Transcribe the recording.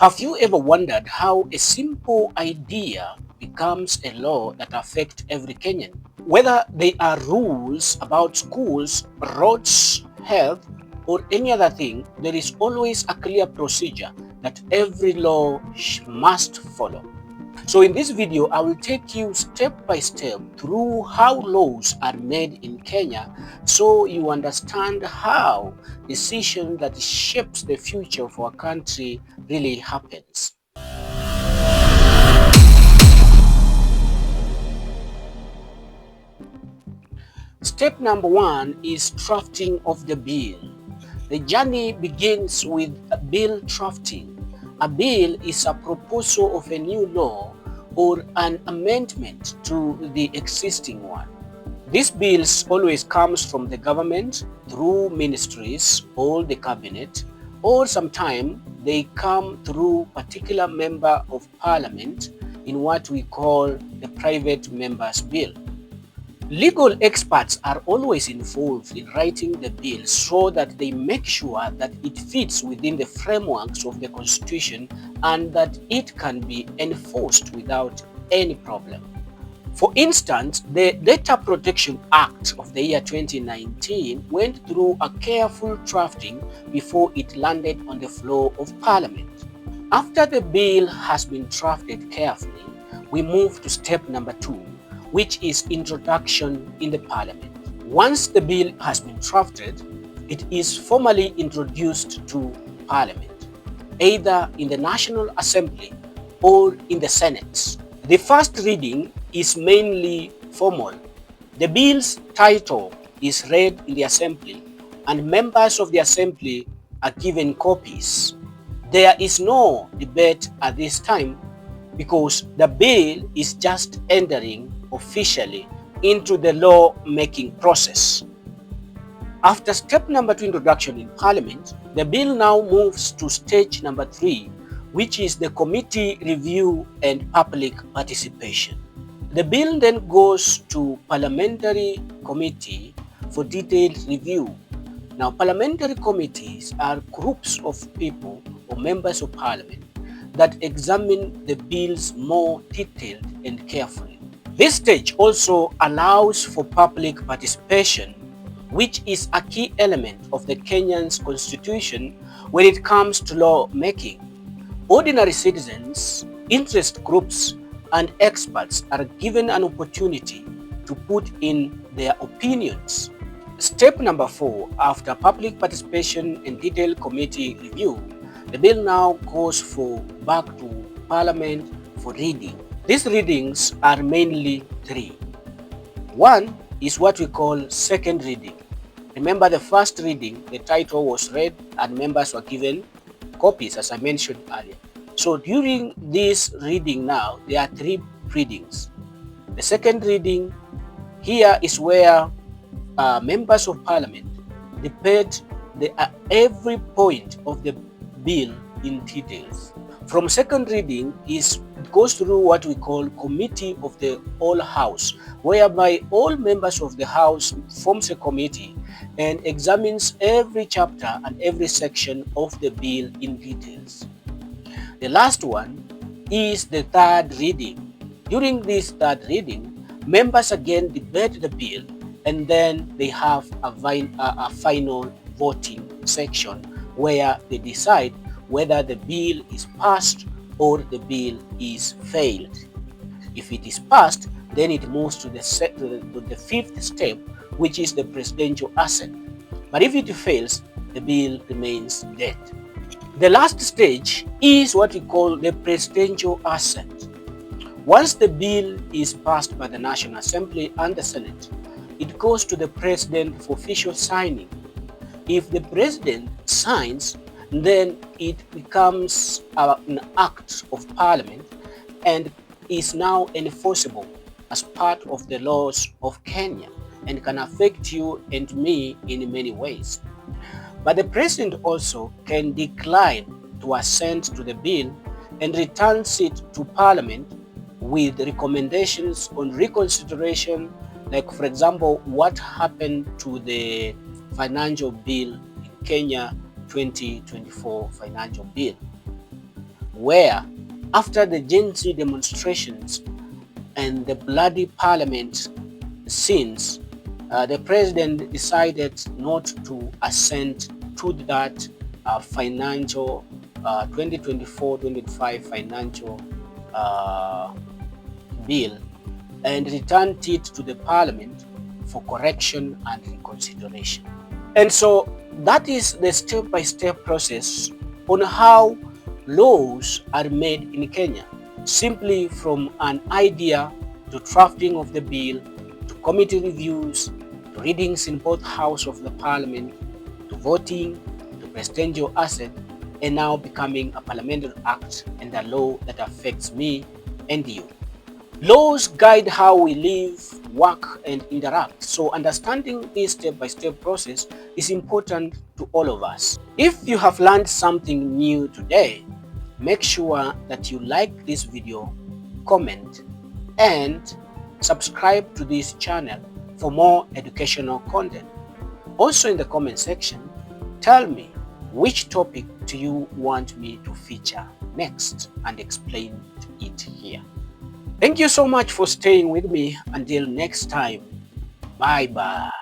Have you ever wondered how a simple idea becomes a law that affects every Kenyan? Whether they are rules about schools, roads, health, or any other thing, there is always a clear procedure that every law must follow. So in this video, I will take you step by step through how laws are made in Kenya so you understand how decision that shapes the future of our country really happens. Step number one is drafting of the bill. The journey begins with a bill drafting. A bill is a proposal of a new law or an amendment to the existing one. These bills always comes from the government through ministries or the cabinet, or sometimes they come through particular member of parliament in what we call the private member's bill. Legal experts are always involved in writing the bill so that they make sure that it fits within the frameworks of the Constitution and that it can be enforced without any problem. For instance, the Data Protection Act of the year 2019 went through a careful drafting before it landed on the floor of Parliament. After the bill has been drafted carefully, we move to step number two, which is introduction in the Parliament. Once the bill has been drafted, it is formally introduced to Parliament, either in the National Assembly or in the Senate. The first reading is mainly formal. The bill's title is read in the Assembly, and members of the Assembly are given copies. There is no debate at this time because the bill is just entering officially into the law-making process. After step number two, introduction in Parliament, the bill now moves to stage number three, which is the committee review and public participation. The bill then goes to parliamentary committee for detailed review. Now, parliamentary committees are groups of people or members of parliament that examine the bills more detailed and carefully. This stage also allows for public participation, which is a key element of the Kenyan's constitution when it comes to law making. Ordinary citizens, interest groups, and experts are given an opportunity to put in their opinions. Step number four, after public participation and detailed committee review, the bill now goes back to Parliament for reading. These readings are mainly three. One is what we call second reading. Remember, the first reading, the title was read and members were given copies, as I mentioned earlier. So during this reading now, there are three readings. The second reading here is where members of parliament debate every point of the bill in details. From second reading it goes through what we call committee of the whole house, whereby all members of the house forms a committee and examines every chapter and every section of the bill in details. The last one is the third reading. During this third reading, members again debate the bill and then they have a final voting section where they decide whether the bill is passed or the bill is failed. If it is passed, then it moves to the fifth step, which is the presidential assent. But if it fails, the bill remains dead. The last stage is what we call the presidential assent. Once the bill is passed by the National Assembly and the Senate, it goes to the president for official signing. If the president signs, then it becomes an act of parliament and is now enforceable as part of the laws of Kenya and can affect you and me in many ways. But the president also can decline to assent to the bill and returns it to parliament with recommendations on reconsideration, like for example, what happened to the financial bill in Kenya 2024 financial bill. where after the Gen Z demonstrations and the bloody parliament scenes, the president decided not to assent to that financial 2024-25 financial bill and returned it to the parliament for correction and reconsideration. And so that is the step-by-step process on how laws are made in Kenya, simply from an idea to drafting of the bill, to committee reviews, to readings in both houses of the parliament, to voting, to presidential assent, and now becoming a parliamentary act and a law that affects me and you. Laws guide how we live, work, and interact. So understanding this step-by-step process is important to all of us. If you have learned something new today, make sure that you like this video, comment, and subscribe to this channel for more educational content. Also in the comment section, tell me which topic do you want me to feature next and explain it here. Thank you so much for staying with me. Until next time, bye-bye.